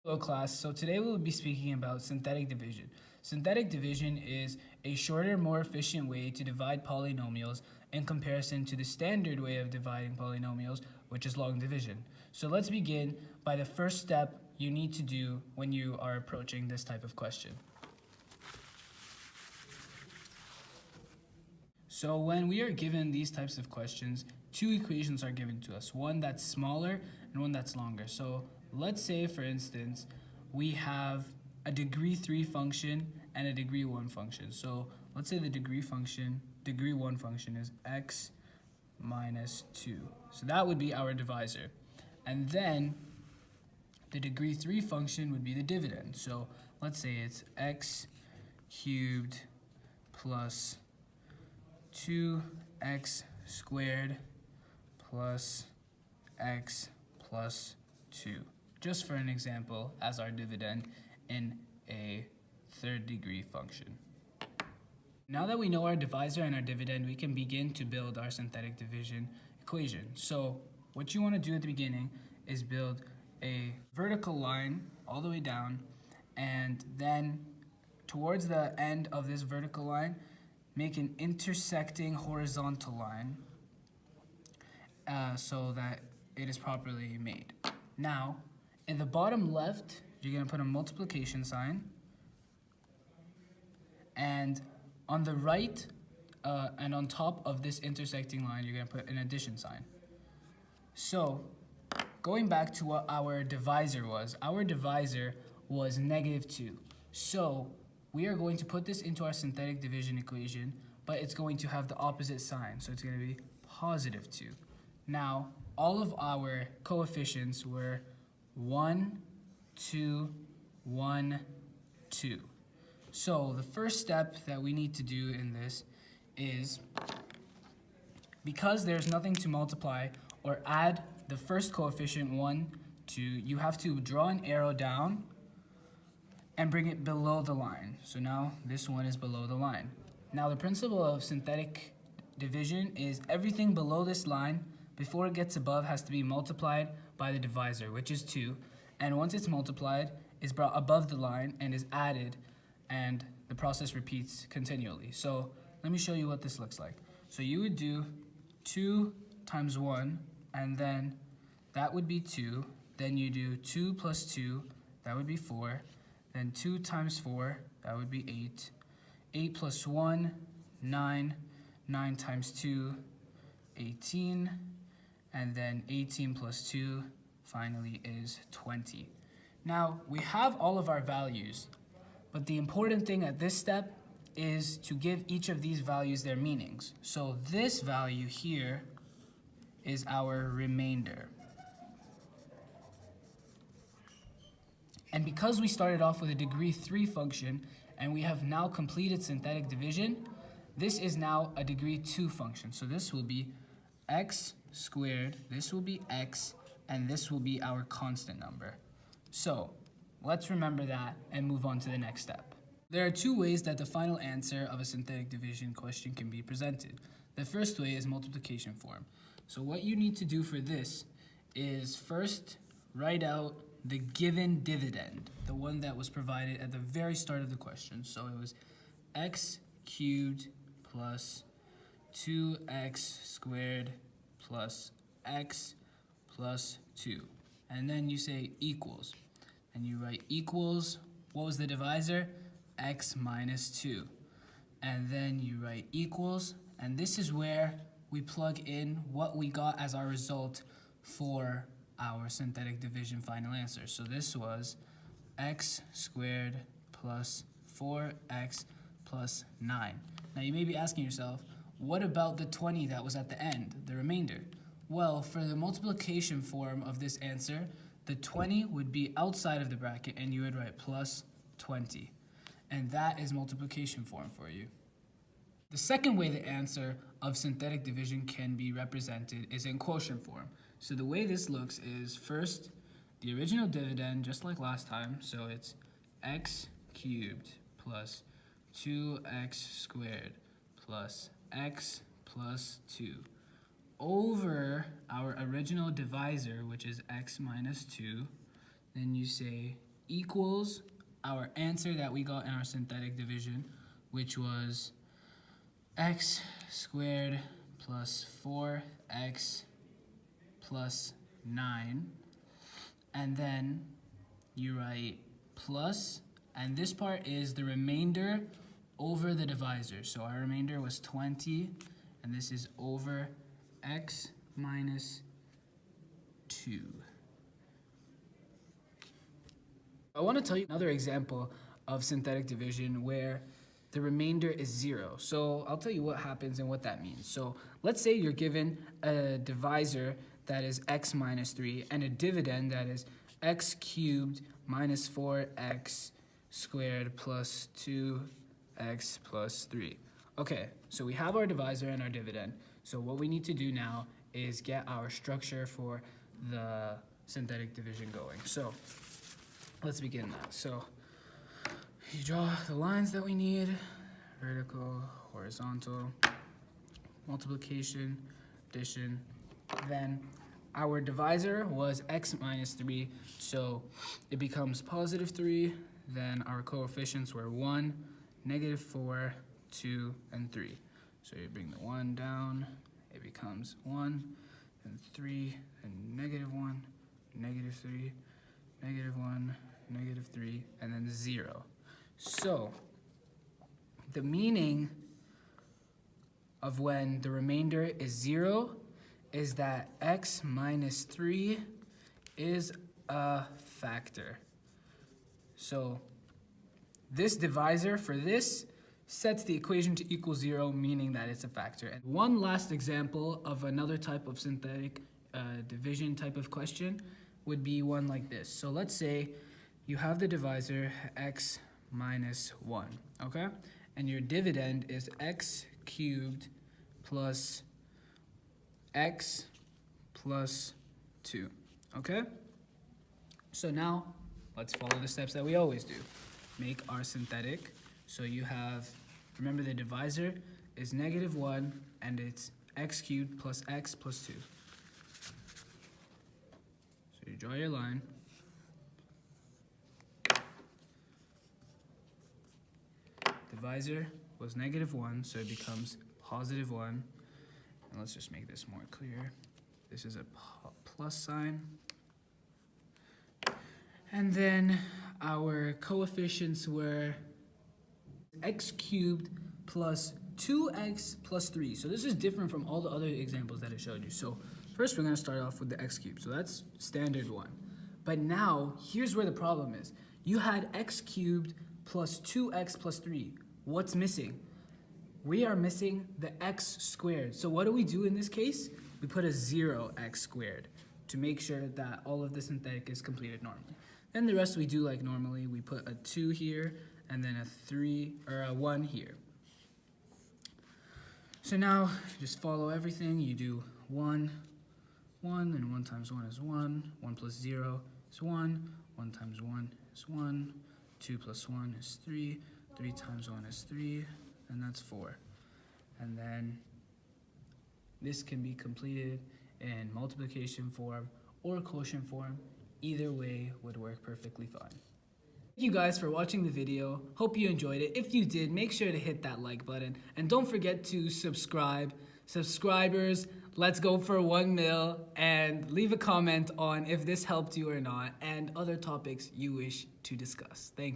Hello class, so today we will be speaking about synthetic division. Synthetic division is a shorter, more efficient way to divide polynomials in comparison to the standard way of dividing polynomials, which is long division. So let's begin by the first step you need to do when you are approaching this type of question. So when we are given these types of questions, two equations are given to us, one that's smaller and one that's longer. So let's say, for instance, we have a degree 3 function and a degree 1 function. So let's say the degree 1 function is x minus 2. So that would be our divisor. And then the degree 3 function would be the dividend. So let's say it's x cubed plus 2x squared plus x plus 2, just for an example, as our dividend in a third degree function. Now that we know our divisor and our dividend, we can begin to build our synthetic division equation. So what you want to do at the beginning is build a vertical line all the way down, and then towards the end of this vertical line, make an intersecting horizontal line so that it is properly made. Now, in the bottom left, you're going to put a multiplication sign. And on the right and on top of this intersecting line, you're going to put an addition sign. So, going back to what our divisor was -2. So, we are going to put this into our synthetic division equation, but it's going to have the opposite sign. So it's going to be +2. Now, all of our coefficients were 1, 2, 1, 2. So the first step that we need to do in this is, because there's nothing to multiply or add the first coefficient 1 to, you have to draw an arrow down and bring it below the line. So now this one is below the line. Now the principle of synthetic division is everything below this line, before it gets above, has to be multiplied by the divisor, which is 2. And once it's multiplied, is brought above the line and is added, and the process repeats continually. So let me show you what this looks like. So you would do 2 times 1, and then that would be 2. Then you do 2 plus 2, that would be 4. Then 2 times 4, that would be 8. 8 plus 1, 9. 9 times 2, 18. And then 18 plus 2 finally is 20. Now, we have all of our values, but the important thing at this step is to give each of these values their meanings. So this value here is our remainder. And because we started off with a degree 3 function and we have now completed synthetic division, this is now a degree 2 function. So this will be x squared, this will be x, and this will be our constant number. So let's remember that and move on to the next step. There are two ways that the final answer of a synthetic division question can be presented. The first way is multiplication form. So what you need to do for this is first write out the given dividend, the one that was provided at the very start of the question. So it was x cubed plus 2x squared plus x plus 2. And then you say equals. And you write equals, what was the divisor? X minus 2. And then you write equals, and this is where we plug in what we got as our result for our synthetic division final answer. So this was x squared plus 4x plus 9. Now you may be asking yourself, what about the 20 that was at the end, the remainder? Well, for the multiplication form of this answer, the 20 would be outside of the bracket and you would write plus 20. And that is multiplication form for you. The second way the answer of synthetic division can be represented is in quotient form. So the way this looks is first the original dividend, just like last time. So it's x cubed plus 2x squared plus x plus 2 over our original divisor, which is x minus 2. Then you say equals our answer that we got in our synthetic division, which was x squared plus 4x plus 9. And then you write plus, and this part is the remainder over the divisor. So our remainder was 20, and this is over x minus 2. I want to tell you another example of synthetic division where the remainder is 0. So I'll tell you what happens and what that means. So let's say you're given a divisor that is x minus 3 and a dividend that is x cubed minus 4x squared plus 2x plus 3. Okay, so we have our divisor and our dividend. So what we need to do now is get our structure for the synthetic division going. So let's begin that. So you draw the lines that we need: vertical, horizontal, multiplication, addition. Then our divisor was x minus 3, so it becomes positive 3. Then our coefficients were 1, negative 4, 2, and 3. So you bring the 1 down, it becomes 1, and 3, and negative 1, negative 3, negative 1, negative 3, and then 0. So the meaning of when the remainder is 0 is that x minus 3 is a factor. So this divisor for this sets the equation to equal 0, meaning that it's a factor. And one last example of another type of synthetic division type of question would be one like this. So let's say you have the divisor x minus 1, okay? And your dividend is x cubed plus x plus 2, okay? So now, let's follow the steps that we always do. Make our synthetic. So you have, remember the divisor is negative 1, and it's x cubed plus x plus 2. So you draw your line. Divisor was negative 1, so it becomes positive 1. And let's just make this more clear. This is a plus sign. And then our coefficients were x cubed plus 2x plus 3. So this is different from all the other examples that I showed you. So first we're going to start off with the x cubed. So that's standard one. But now, here's where the problem is. You had x cubed plus 2x plus 3. What's missing? We are missing the x squared. So what do we do in this case? We put a 0x squared to make sure that all of the synthetic is completed normally. Then the rest we do like normally. We put a 2 here and then a 3 or a 1 here. So now just follow everything. You do 1, 1, and 1 times 1 is 1. 1 plus 0 is 1. 1 times 1 is 1. 2 plus 1 is 3. 3 times 1 is 3. And that's 4. And then this can be completed in multiplication form or quotient form. Either way would work perfectly fine. Thank you guys for watching the video. Hope you enjoyed it. If you did, make sure to hit that like button. And don't forget to subscribe. Subscribers, let's go for 1 mil. And leave a comment on if this helped you or not and other topics you wish to discuss. Thank you.